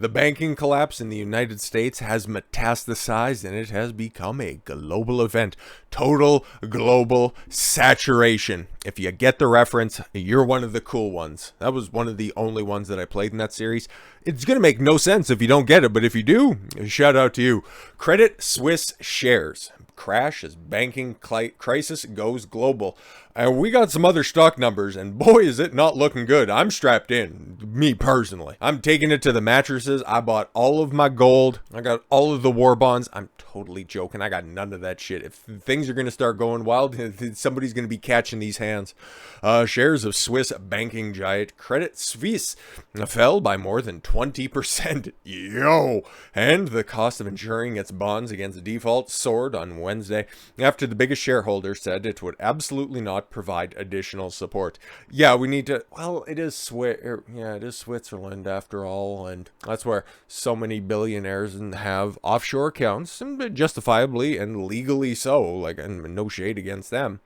The banking collapse in the United States has metastasized and it has become a global event. Total global saturation. If you get the reference, you're one of the cool ones. That was one of the only ones that I played in that series. It's going to make no sense if you don't get it, but if you do, shout out to you. Credit Suisse shares crash as banking crisis goes global. We got some other stock numbers, and boy, is it not looking good. I'm strapped in, me personally. I'm taking it to the mattresses. I bought all of my gold. I got all of the war bonds. I'm totally joking. I got none of that shit. If things are going to start going wild, somebody's going to be catching these hands. Shares of Swiss banking giant Credit Suisse fell by more than 20%. Yo! And the cost of insuring its bonds against default soared on Wednesday after the biggest shareholder said it would absolutely not provide additional support. Yeah, we need to. Well, it is Switzerland after all, and that's where so many billionaires have offshore accounts, and justifiably and legally so. Like, and no shade against them.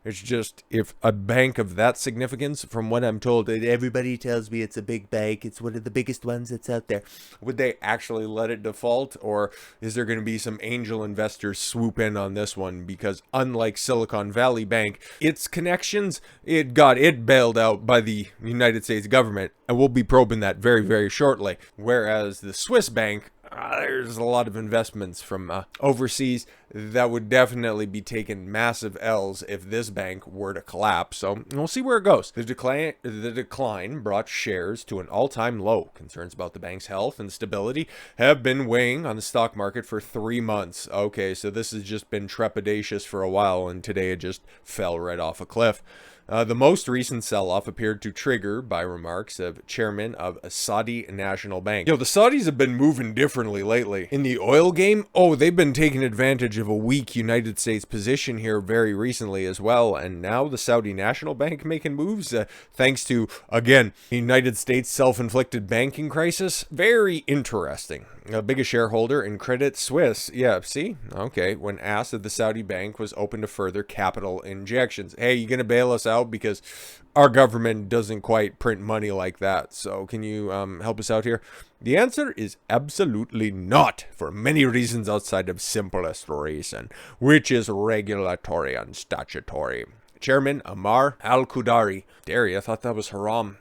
It's just, if a bank of that significance, from what I'm told, everybody tells me it's a big bank, it's one of the biggest ones that's out there, would they actually let it default? Or is there going to be some angel investors swoop in on this one? Because unlike Silicon Valley Bank, its connections, it bailed out by the United States government. And we'll be probing that very, very shortly. Whereas the Swiss bank, there's a lot of investments from overseas that would definitely be taking massive L's if this bank were to collapse. So we'll see where it goes. The decline brought shares to an all-time low. Concerns about the bank's health and stability have been weighing on the stock market for 3 months. Okay, so this has just been trepidatious for a while, and today it just fell right off a cliff. The most recent sell-off appeared to trigger by remarks of chairman of Saudi National Bank. Yo, the Saudis have been moving differently lately. In the oil game, they've been taking advantage of a weak United States position here very recently as well. And now the Saudi National Bank making moves thanks to, again, United States self-inflicted banking crisis. Very interesting. Biggest shareholder in Credit Suisse. Yeah, see? Okay. When asked if the Saudi bank was open to further capital injections. Hey, you gonna bail us out? Because our government doesn't quite print money like that. So can you help us out here? The answer is absolutely not, for many reasons outside of simplest reason, which is regulatory and statutory. Chairman Amar Al-Qudari, I thought that was haram,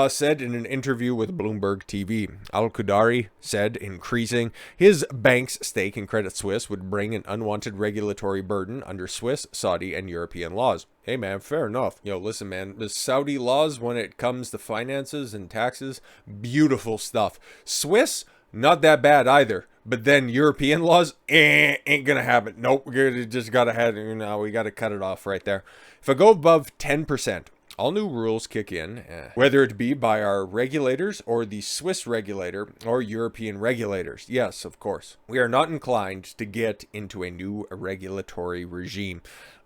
said in an interview with Bloomberg TV. Al-Qudari said increasing his bank's stake in Credit Suisse would bring an unwanted regulatory burden under Swiss, Saudi, and European laws. Hey man, fair enough. Yo, listen man, the Saudi laws when it comes to finances and taxes, beautiful stuff. Swiss, not that bad either. But then European laws, ain't gonna happen. Nope, we just gotta we gotta cut it off right there. If I go above 10%, all new rules kick in, whether it be by our regulators or the Swiss regulator or European regulators. Yes, of course. We are not inclined to get into a new regulatory regime.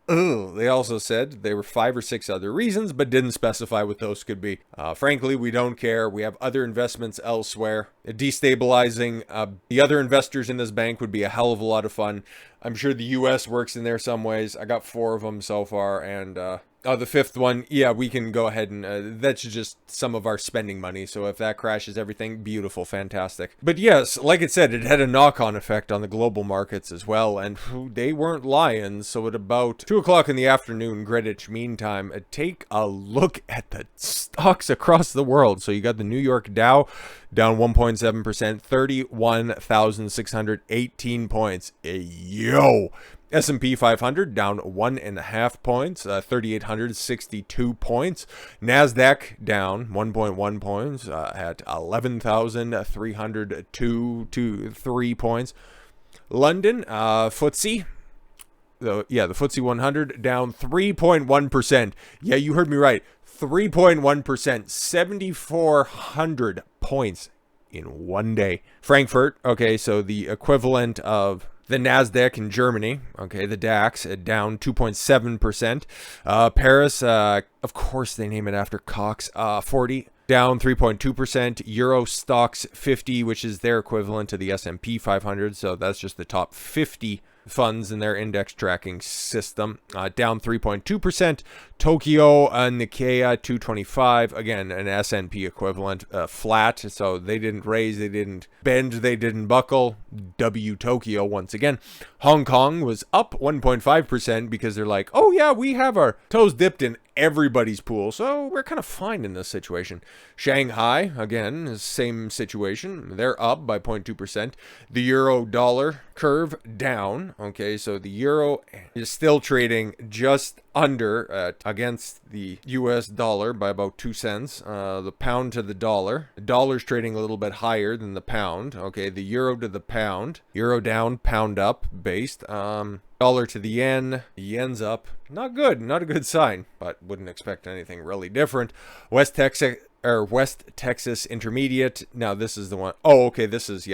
They also said there were 5 or 6 other reasons, but didn't specify what those could be. Frankly, we don't care. We have other investments elsewhere. Destabilizing the other investors in this bank would be a hell of a lot of fun. I'm sure the U.S. works in there some ways. I got 4 of them so far, and the 5th one, yeah, we can go ahead and that's just some of our spending money. So if that crashes everything, beautiful, fantastic. But yes, like I said, it had a knock-on effect on the global markets as well, and they weren't lying. So at about 2 o'clock in the afternoon, Greenwich Mean Time, take a look at the stocks across the world. So you got the New York Dow down 1.7%, 31,618 points. Yo! S&P 500 down 1.5 points, 3,862 points. NASDAQ down 1.1 points at 11,303 points. London, FTSE. The FTSE 100 down 3.1%. Yeah, you heard me right. 3.1%, 7,400 points in one day. Frankfurt, okay, so the equivalent of the NASDAQ in Germany, okay, the DAX down 2.7%. Paris, of course they name it after Cox, 40 down 3.2%. Euro Stoxx 50, which is their equivalent to the S&P 500, so that's just the top 50 funds in their index tracking system, down 3.2%. Tokyo Nikkei 225, again an S&P equivalent, flat. So they didn't raise, they didn't bend, they didn't buckle. W Tokyo once again. Hong Kong was up 1.5% because they're like, oh yeah, we have our toes dipped in everybody's pool, so we're kind of fine in this situation. Shanghai, again, same situation. They're up by 0.2%. The euro dollar curve down. Okay, so the euro is still trading just under against the US dollar by about 2 cents. The pound to the dollar. The dollar's trading a little bit higher than the pound. Okay, the euro to the pound. Euro down, pound up, based. Dollar to the yen. Yen's up. Not good. Not a good sign, but wouldn't expect anything really different. West Texas Intermediate. Now this is the one. Oh, okay. This is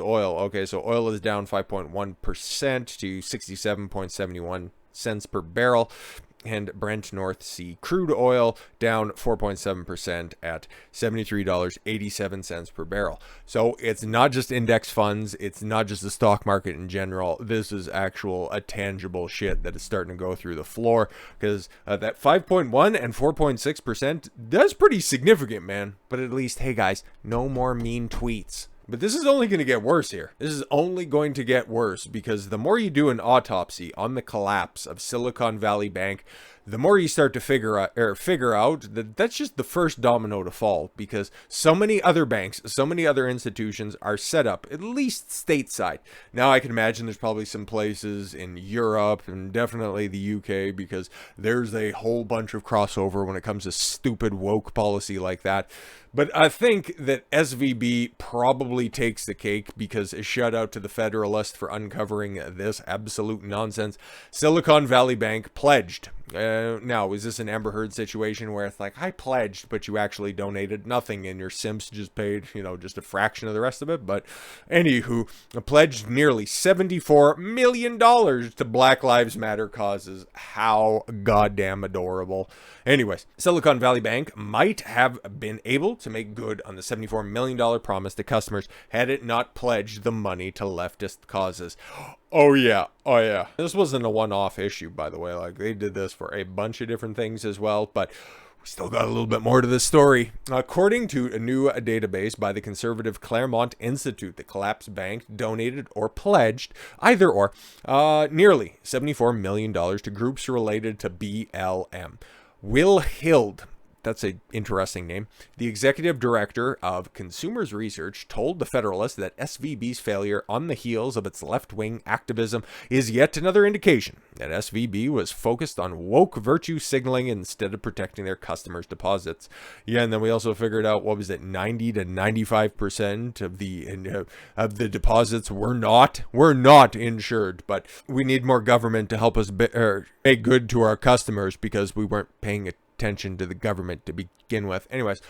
oil. Okay, so oil is down 5.1% to 67.71 cents per barrel. And Brent North Sea crude oil down 4.7% at $73.87 per barrel. So it's not just index funds. It's not just the stock market in general. This is actual tangible shit that is starting to go through the floor, because that 5.1 and 4.6%, that's pretty significant, man. But at least, hey guys, no more mean tweets. But this is only going to get worse here. This is only going to get worse, because the more you do an autopsy on the collapse of Silicon Valley Bank, the more you start to figure out that that's just the first domino to fall, because so many other banks, so many other institutions are set up, at least stateside. Now I can imagine there's probably some places in Europe and definitely the UK, because there's a whole bunch of crossover when it comes to stupid woke policy like that. But I think that SVB probably takes the cake, because a shout out to the Federalist for uncovering this absolute nonsense. Silicon Valley Bank pledged. Now, is this an Amber Heard situation where it's like, I pledged, but you actually donated nothing and your simps just paid, just a fraction of the rest of it? But anywho, pledged nearly $74 million to Black Lives Matter causes. How goddamn adorable. Anyways, Silicon Valley Bank might have been able to make good on the $74 million promise to customers had it not pledged the money to leftist causes. Oh yeah. This wasn't a one-off issue, by the way. Like, they did this for a bunch of different things as well, but we still got a little bit more to this story. According to a new database by the conservative Claremont Institute, the collapsed bank donated or pledged, either or, nearly $74 million to groups related to BLM. Will Hild, that's an interesting name, the executive director of Consumers Research, told the Federalist that SVB's failure on the heels of its left-wing activism is yet another indication that SVB was focused on woke virtue signaling instead of protecting their customers' deposits. Yeah, and then we also figured out, 90 to 95% of the deposits were not insured, but we need more government to help us make good to our customers, because we weren't paying attention to the government to begin with. Anyways,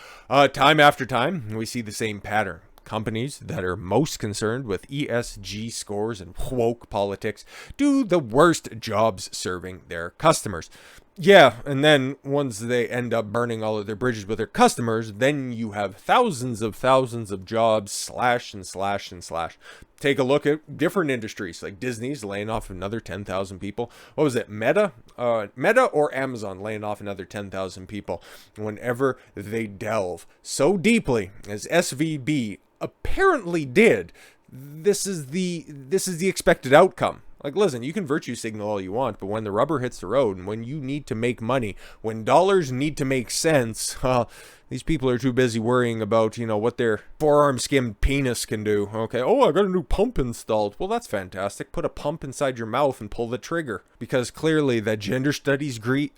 time after time, we see the same pattern. Companies that are most concerned with ESG scores and woke politics do the worst jobs serving their customers. Yeah, and then once they end up burning all of their bridges with their customers, then you have thousands of jobs slash. Take a look at different industries, like Disney's laying off another 10,000 people. What was it, Meta or Amazon laying off another 10,000 people? Whenever they delve so deeply as SVB apparently did, this is the expected outcome. Like, listen, you can virtue signal all you want, but when the rubber hits the road and when you need to make money, when dollars need to make sense, these people are too busy worrying about, what their forearm skimmed penis can do. Okay, I got a new pump installed. Well, that's fantastic. Put a pump inside your mouth and pull the trigger. Because clearly that gender studies degree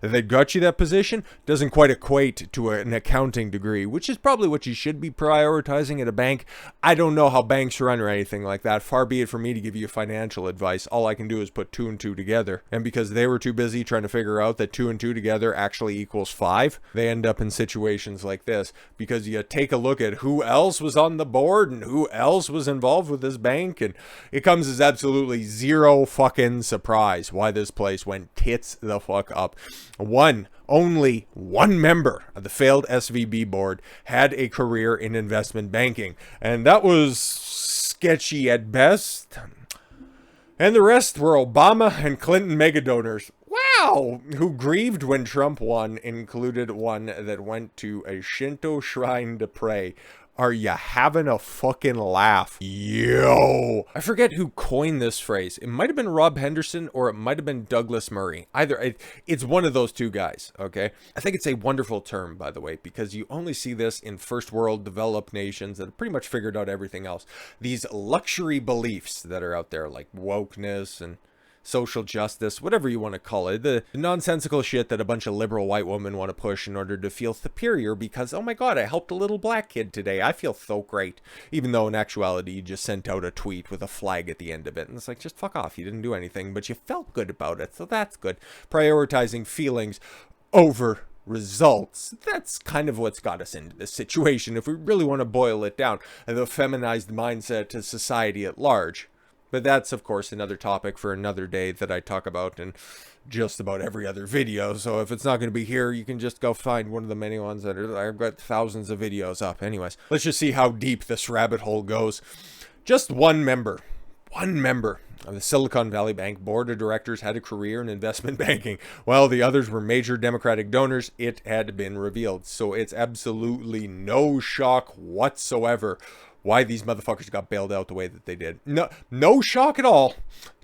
that got you that position doesn't quite equate to an accounting degree, which is probably what you should be prioritizing at a bank. I don't know how banks run or anything like that. Far be it for me to give you financial advice. All I can do is put 2 and 2 together. And because they were too busy trying to figure out that 2 and 2 together actually equals 5, they end up in situations like this, because you take a look at who else was on the board and who else was involved with this bank, and it comes as absolutely zero fucking surprise why this place went tits the fuck up. Only one member of the failed SVB board had a career in investment banking, and that was sketchy at best. And the rest were Obama and Clinton mega donors. Wow! Who grieved when Trump won, included one that went to a Shinto shrine to pray. Are you having a fucking laugh? Yo! I forget who coined this phrase. It might have been Rob Henderson or it might have been Douglas Murray. It's one of those two guys, okay? I think it's a wonderful term, by the way, because you only see this in first world developed nations that have pretty much figured out everything else. These luxury beliefs that are out there, like wokeness and social justice, whatever you want to call it, the nonsensical shit that a bunch of liberal white women want to push in order to feel superior because, oh my god, I helped a little black kid today, I feel so great, even though in actuality you just sent out a tweet with a flag at the end of it, and it's like, just fuck off, you didn't do anything, but you felt good about it, so that's good. Prioritizing feelings over results. That's kind of what's got us into this situation, if we really want to boil it down, the feminized mindset to society at large. But that's, of course, another topic for another day that I talk about in just about every other video. So if it's not going to be here, you can just go find one of the many ones that are, I've got thousands of videos up. Anyways, let's just see how deep this rabbit hole goes. Just one member of the Silicon Valley Bank board of directors had a career in investment banking. While the others were major Democratic donors, it had been revealed. So it's absolutely no shock whatsoever why these motherfuckers got bailed out the way that they did. No shock at all.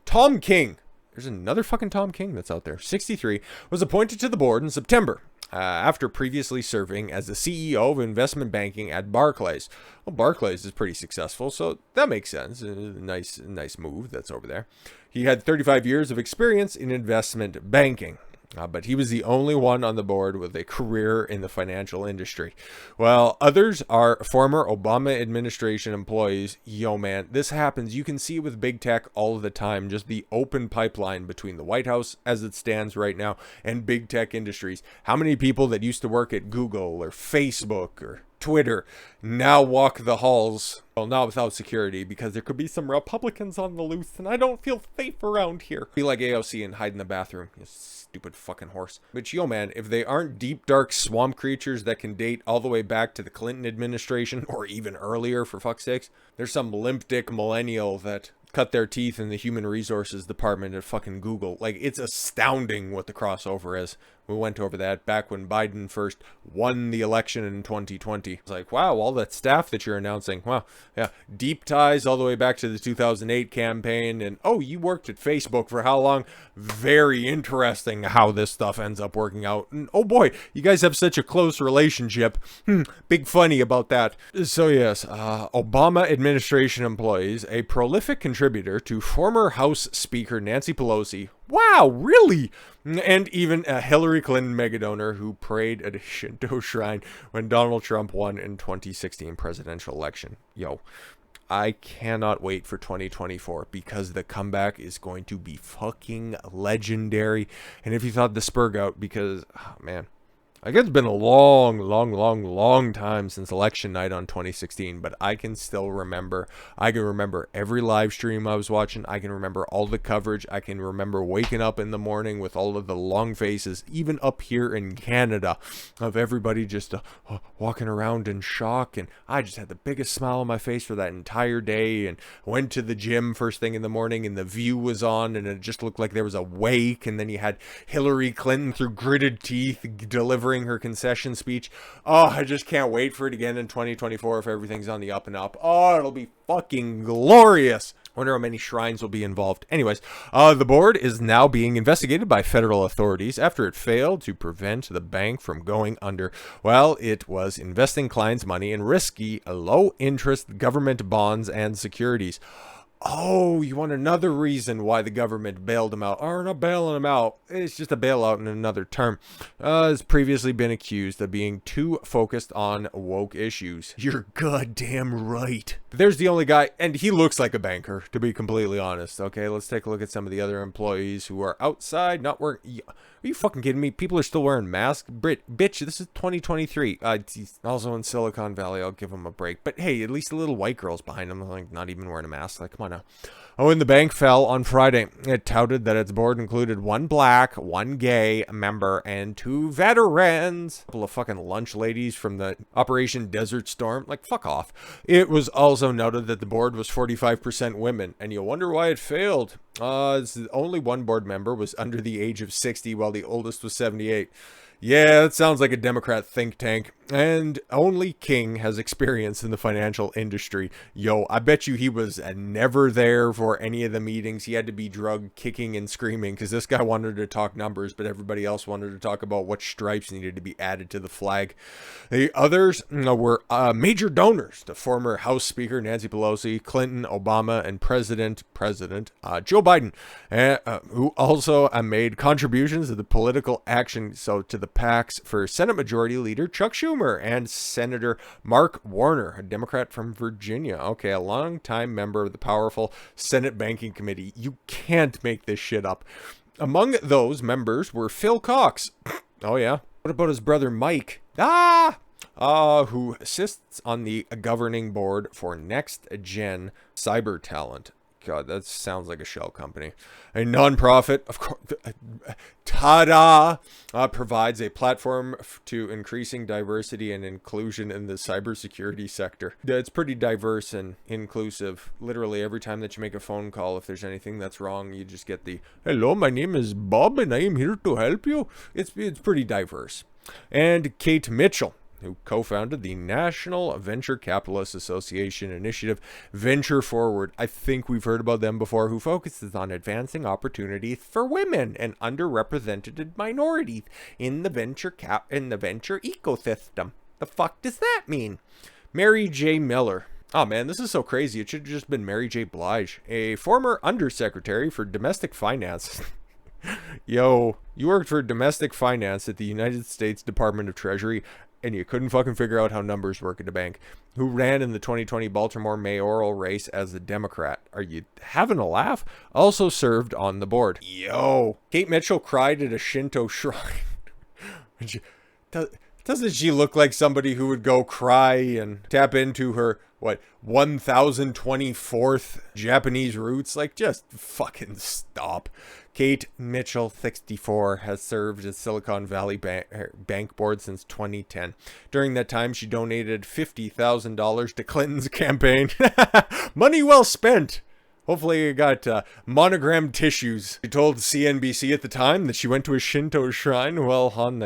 Tom King, there's another fucking Tom King that's out there, 63, was appointed to the board in September after previously serving as the CEO of investment banking at Barclays. Well, Barclays is pretty successful, so that makes sense. A nice move that's over there. He had 35 years of experience in investment banking. But he was the only one on the board with a career in the financial industry. Well, others are former Obama administration employees. Yo, man, this happens. You can see with big tech all of the time, just the open pipeline between the White House as it stands right now and big tech industries. How many people that used to work at Google or Facebook or Twitter now walk the halls, well, not without security, because there could be some Republicans on the loose and I don't feel safe around here. Be like AOC and hide in the bathroom, you stupid fucking horse. But yo, man, if they aren't deep dark swamp creatures that can date all the way back to the Clinton administration or even earlier, for fuck's sakes, there's some limp dick millennial that cut their teeth in the human resources department at fucking Google. Like, it's astounding what the crossover is. We went over that back when Biden first won the election in 2020. It's like, wow, all that staff that you're announcing. Wow, yeah, deep ties all the way back to the 2008 campaign. And, oh, you worked at Facebook for how long? Very interesting how this stuff ends up working out. And, oh boy, you guys have such a close relationship. Big funny about that. So yes, Obama administration employees, a prolific contributor to former House Speaker Nancy Pelosi. Wow, really? And even a Hillary Clinton megadonor who prayed at a Shinto shrine when Donald Trump won in 2016 presidential election. Yo, I cannot wait for 2024 because the comeback is going to be fucking legendary. And if you thought the spur out, because, oh, man, I guess it's been a long time since election night on 2016, but I can still remember. I can remember every live stream I was watching. I can remember all the coverage. I can remember waking up in the morning with all of the long faces, even up here in Canada, of everybody just walking around in shock. And I just had the biggest smile on my face for that entire day and went to the gym first thing in the morning and the view was on and it just looked like there was a wake. And then you had Hillary Clinton through gritted teeth delivering her concession speech. Oh, I just can't wait for it again in 2024 if everything's on the up and up. Oh, it'll be fucking glorious. Wonder how many shrines will be involved. Anyways, the board is now being investigated by federal authorities after it failed to prevent the bank from going under. Well, it was investing clients' money in risky, low-interest government bonds and securities. Oh, you want another reason why the government bailed him out? Or not bailing him out. It's just a bailout in another term. Has previously been accused of being too focused on woke issues. You're goddamn right. There's the only guy, and he looks like a banker, to be completely honest. Okay, let's take a look at some of the other employees who are outside, not wearing... Are you fucking kidding me? People are still wearing masks? Bitch, this is 2023. He's also in Silicon Valley. I'll give him a break. But hey, at least the little white girls behind him, like, not even wearing a mask. Like, come on now. Oh, and the bank fell on Friday. It touted that its board included one black, one gay member, and 2 veterans. A couple of fucking lunch ladies from the Operation Desert Storm. Like, fuck off. It was also noted that the board was 45% women. And you wonder why it failed. Only one board member was under the age of 60, while the oldest was 78. Yeah, that sounds like a Democrat think tank. And only King has experience in the financial industry. Yo, I bet you he was never there for any of the meetings. He had to be drugged, kicking and screaming, because this guy wanted to talk numbers, but everybody else wanted to talk about what stripes needed to be added to the flag. The others were major donors to former House Speaker Nancy Pelosi, Clinton, Obama, and President Joe Biden, who also made contributions to the political action, to the PACs for Senate Majority Leader Chuck Schumer and Senator Mark Warner, a Democrat from Virginia. Okay, a longtime member of the powerful Senate Banking Committee. You can't make this shit up. Among those members were Phil Cox. Oh yeah. What about his brother Mike? Who assists on the governing board for Next Gen Cyber Talent. God, that sounds like a shell company. A nonprofit, of course, provides a platform to increasing diversity and inclusion in the cybersecurity sector. It's pretty diverse and inclusive. Literally every time that you make a phone call, if there's anything that's wrong, you just get the, "Hello, my name is Bob and I am here to help you." It's pretty diverse. And Kate Mitchell, who co-founded the National Venture Capitalist Association initiative Venture Forward. I think we've heard about them before, who focuses on advancing opportunities for women and underrepresented minorities in the venture ecosystem. The fuck does that mean? Mary J. Miller. Oh man, this is so crazy. It should have just been Mary J. Blige, a former undersecretary for domestic finance. Yo, you worked for domestic finance at the United States Department of Treasury, and you couldn't fucking figure out how numbers work at a bank. Who ran in the 2020 Baltimore mayoral race as a Democrat. Are you having a laugh? Also served on the board. Yo, Kate Mitchell cried at a Shinto shrine. Doesn't she look like somebody who would go cry and tap into her, 1024th Japanese roots? Like, just fucking stop. Kate Mitchell, 64, has served as Silicon Valley Bank Board since 2010. During that time, she donated $50,000 to Clinton's campaign. Money well spent. Hopefully you got monogrammed tissues. She told CNBC at the time that she went to a Shinto shrine while on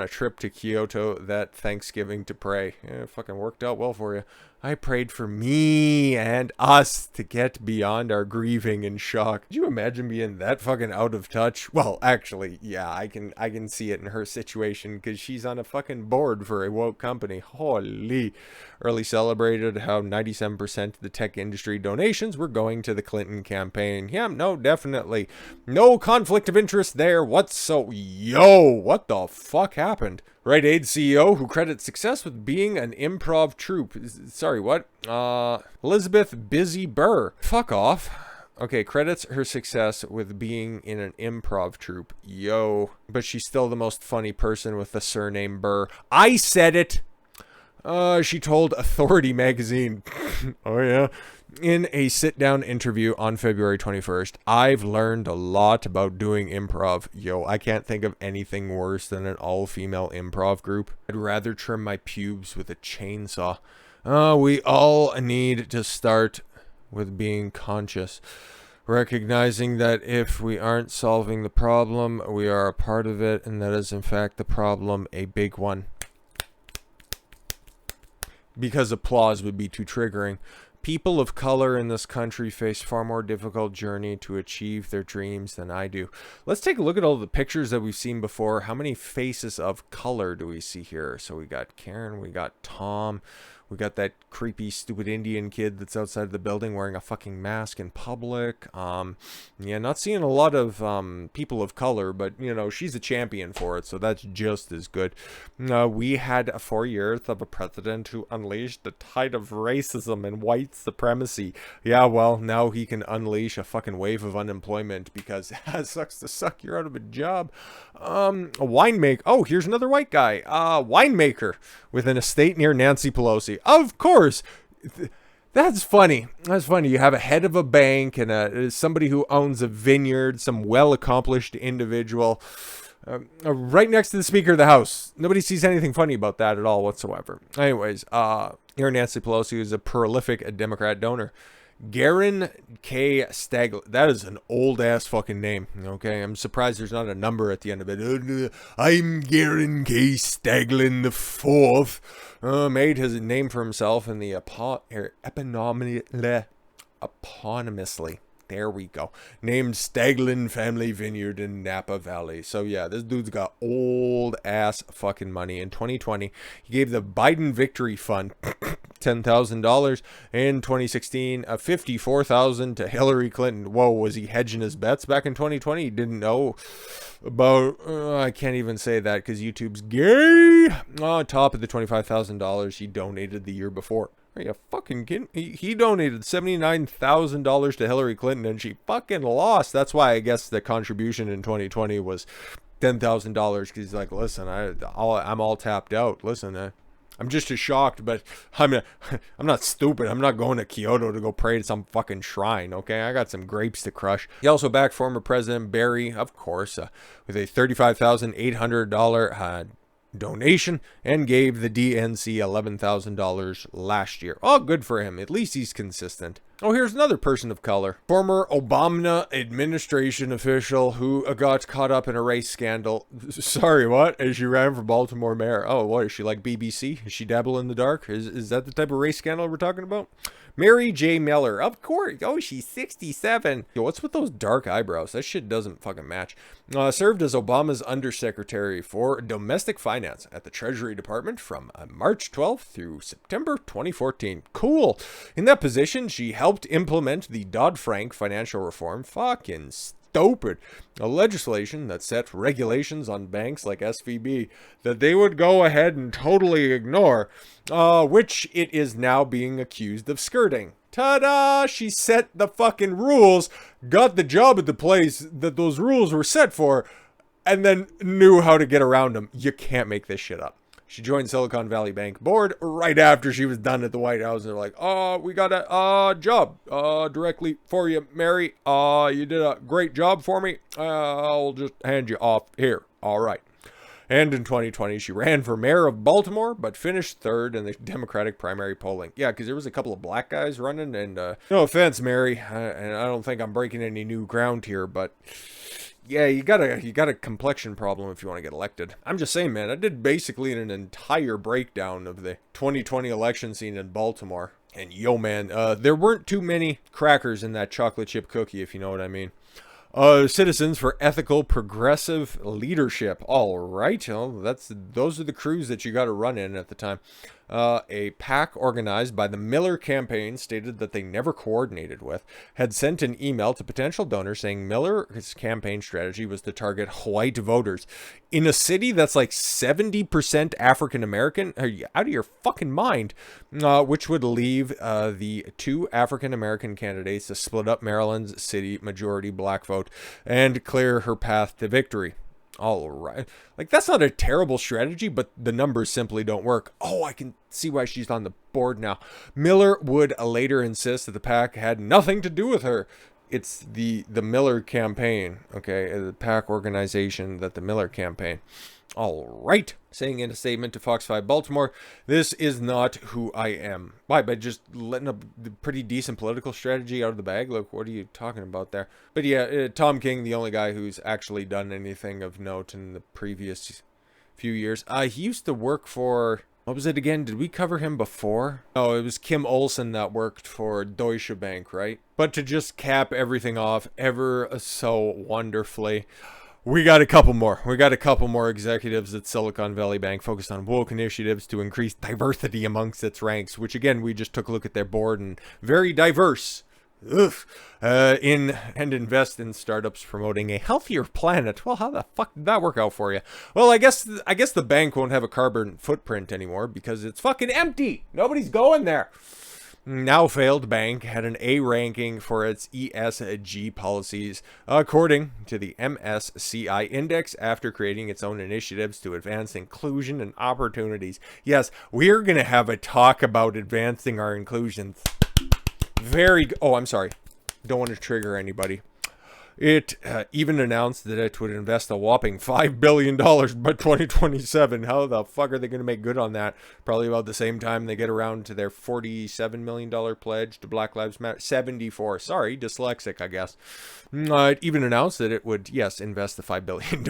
a trip to Kyoto that Thanksgiving to pray. Yeah, it fucking worked out well for you. I prayed for me and us to get beyond our grieving and shock. Could you imagine being that fucking out of touch? Well, actually, yeah, I can see it in her situation because she's on a fucking board for a woke company. Holy. Early celebrated how 97% of the tech industry donations were going to the Clinton campaign. Yeah, no, definitely. No conflict of interest there whatsoever. Yo, what the fuck happened? Rite Aid CEO who credits success with being an improv troupe. Sorry, what? Elizabeth Busy Burr. Fuck off. Okay, credits her success with being in an improv troupe. Yo. But she's still the most funny person with the surname Burr. I said it! She told Authority magazine. Oh yeah. In a sit-down interview on February 21st, "I've learned a lot about doing improv. Yo, I can't think of anything worse than an all-female improv group. I'd rather trim my pubes with a chainsaw. We all need to start with being conscious. Recognizing that if we aren't solving the problem, we are a part of it, and that is in fact the problem, a big one." Because applause would be too triggering. People of color in this country face far more difficult journey to achieve their dreams than I do. Let's take a look at all the pictures that we've seen before. How many faces of color do we see here? So we got Karen, we got Tom, we got that creepy, stupid Indian kid that's outside the building wearing a fucking mask in public. Yeah, not seeing a lot of people of color, but, you know, she's a champion for it, so that's just as good. We had 4 years of a president who unleashed the tide of racism and white supremacy. Yeah, well, now he can unleash a fucking wave of unemployment because it sucks to suck, you're out of a job. A winemaker. Oh, here's another white guy. Winemaker with an estate near Nancy Pelosi. Of course. That's funny. That's funny. You have a head of a bank and somebody who owns a vineyard, some well-accomplished individual, right next to the Speaker of the House. Nobody sees anything funny about that at all whatsoever. Anyways, here Nancy Pelosi is a prolific Democrat donor. Garen K. Stagl. That is an old ass fucking name. Okay, I'm surprised there's not a number at the end of it. I'm Garen K. Staglin the Fourth. Made his name for himself in the eponymously. There we go. Named Staglin Family Vineyard in Napa Valley. So yeah, this dude's got old ass fucking money. In 2020, he gave the Biden Victory Fund $10,000. In 2016, $54,000 to Hillary Clinton. Whoa, was he hedging his bets back in 2020? He didn't know about, I can't even say that because YouTube's gay. On top of the $25,000 he donated the year before. Are you fucking kidding? He donated $79,000 to Hillary Clinton and she fucking lost. That's why I guess the contribution in 2020 was $10,000 because he's like, listen, I'm all tapped out. Listen, I'm just as shocked, but I'm not stupid. I'm not going to Kyoto to go pray to some fucking shrine, okay? I got some grapes to crush. He also backed former President Barry, of course, with a $35,800 donation and gave the DNC $11,000 last year. Oh, good for him. At least he's consistent. Oh, here's another person of color. Former Obama administration official who got caught up in a race scandal. Sorry, what? As she ran for Baltimore mayor. Oh, what? Is she like BBC? Is she dabble in the dark? Is that the type of race scandal we're talking about? Mary J. Miller. Of course. Oh, she's 67. Yo, what's with those dark eyebrows? That shit doesn't fucking match. Served as Obama's undersecretary for domestic finance at the Treasury Department from March 12th through September 2014. Cool. In that position, she helped implement the Dodd-Frank financial reform. Fucking stupid. A legislation that set regulations on banks like SVB that they would go ahead and totally ignore, which it is now being accused of skirting. Ta-da! She set the fucking rules, got the job at the place that those rules were set for, and then knew how to get around them. You can't make this shit up. She joined Silicon Valley Bank board right after she was done at the White House. And they're like, oh, we got a job directly for you, Mary. You did a great job for me. I'll just hand you off here. All right. And in 2020, she ran for mayor of Baltimore, but finished third in the Democratic primary polling. Yeah, because there was a couple of black guys running. And no offense, Mary, and I don't think I'm breaking any new ground here, but yeah, you got a complexion problem if you want to get elected. I'm just saying, man, I did basically an entire breakdown of the 2020 election scene in Baltimore. And yo, man, there weren't too many crackers in that chocolate chip cookie, if you know what I mean. Citizens for Ethical Progressive Leadership. All right, well, those are the crews that you got to run in at the time. A PAC organized by the Miller campaign stated that they never coordinated with, had sent an email to potential donors saying Miller's campaign strategy was to target white voters. In a city that's like 70% African American, are you out of your fucking mind? Which would leave the two African American candidates to split up Maryland's city majority black vote and clear her path to victory. All right. Like, that's not a terrible strategy, but the numbers simply don't work. Oh, I can see why she's on the board now. Miller would later insist that the PAC had nothing to do with her. It's the Miller campaign, okay? The PAC organization that the Miller campaign. All right. Saying in a statement to Fox 5 Baltimore, this is not who I am. Why? By just letting a pretty decent political strategy out of the bag? Look, what are you talking about there? But yeah, Tom King, the only guy who's actually done anything of note in the previous few years. He used to work for, what was it again? Did we cover him before? Oh, it was Kim Olsen that worked for Deutsche Bank, right? But to just cap everything off ever so wonderfully, we got a couple more. We got a couple more executives at Silicon Valley Bank focused on woke initiatives to increase diversity amongst its ranks, which again, we just took a look at their board and very diverse. And invest in startups promoting a healthier planet. Well, how the fuck did that work out for you? Well, I guess the bank won't have a carbon footprint anymore because it's fucking empty. Nobody's going there. Now failed bank had an A ranking for its ESG policies, according to the MSCI index, after creating its own initiatives to advance inclusion and opportunities. Yes, we're going to have a talk about advancing our inclusions. Oh, I'm sorry. Don't want to trigger anybody. It even announced that it would invest a whopping $5 billion by 2027. How the fuck are they going to make good on that? Probably about the same time they get around to their $47 million pledge to Black Lives Matter. 74. Sorry, dyslexic, I guess. It even announced that it would, yes, invest the $5 billion,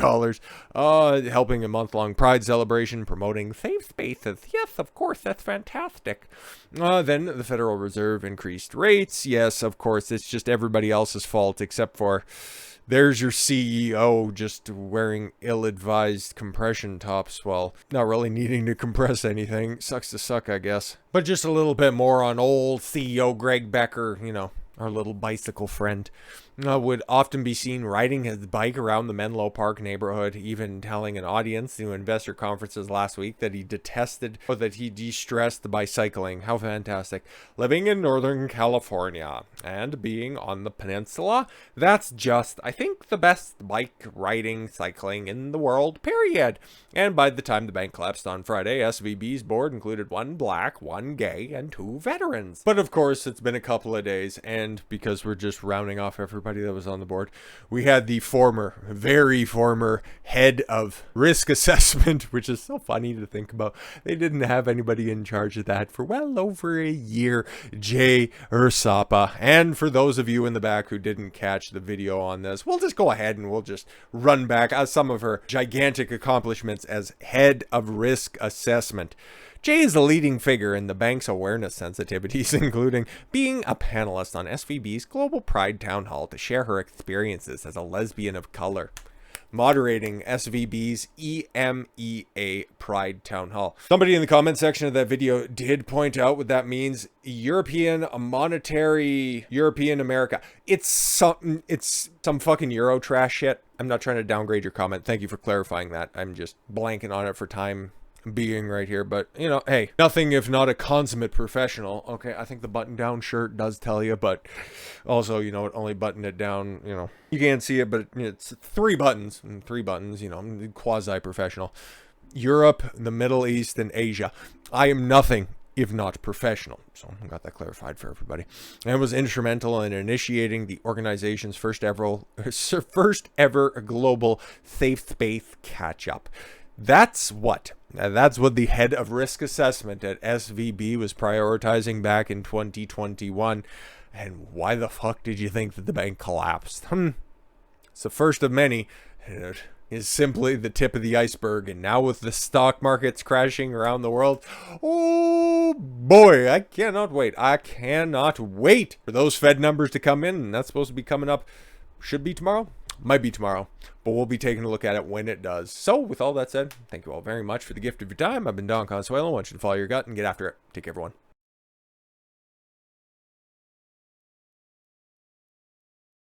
helping a month-long Pride celebration, promoting safe spaces. Yes, of course, that's fantastic. Then the Federal Reserve increased rates. Yes, of course, it's just everybody else's fault except for there's your CEO just wearing ill-advised compression tops while not really needing to compress anything. Sucks to suck, I guess. But just a little bit more on old CEO Greg Becker, you know, our little bicycle friend. Would often be seen riding his bike around the Menlo Park neighborhood, even telling an audience to investor conferences last week that he detested or that he de-stressed by cycling. How fantastic. Living in Northern California and being on the peninsula, that's just, I think, the best bike riding, cycling in the world, period. And by the time the bank collapsed on Friday, SVB's board included 1 black, 1 gay, and 2 veterans. But of course, it's been a couple of days, and because we're just rounding off everybody that was on the board, we had the very former head of risk assessment, which is so funny to think about. They didn't have anybody in charge of that for well over a year, Jay Ersapah. And for those of you in the back who didn't catch the video on this, we'll just go ahead and we'll just run back some of her gigantic accomplishments as head of risk assessment. Jay is a leading figure in the bank's awareness sensitivities, including being a panelist on SVB's Global Pride Town Hall to share her experiences as a lesbian of color, moderating SVB's EMEA Pride Town Hall. Somebody in the comment section of that video did point out what that means. European monetary, European America. It's some fucking Euro trash shit. I'm not trying to downgrade your comment. Thank you for clarifying that. I'm just blanking on it for time being right here, but you know, hey, nothing if not a consummate professional. Okay, I think the button down shirt does tell you, but also, you know, it only buttoned it down, you know, you can't see it, but it's 3 buttons, and 3 buttons, you know, quasi-professional. Europe, the Middle East, and Asia. I am nothing if not professional. So I got that clarified for everybody. And was instrumental in initiating the organization's first ever global safe space catch-up. That's what the head of risk assessment at SVB was prioritizing back in 2021. And why the fuck did you think that the bank collapsed? It's the first of many. It is simply the tip of the iceberg. And now with the stock markets crashing around the world, oh boy, I cannot wait. I cannot wait for those Fed numbers to come in. And that's supposed to be coming up. Should be tomorrow. Might be tomorrow, but we'll be taking a look at it when it does. So with all that said, thank you all very much for the gift of your time. I've been Don Consuelo. I want you to follow your gut and get after it. Take care, everyone.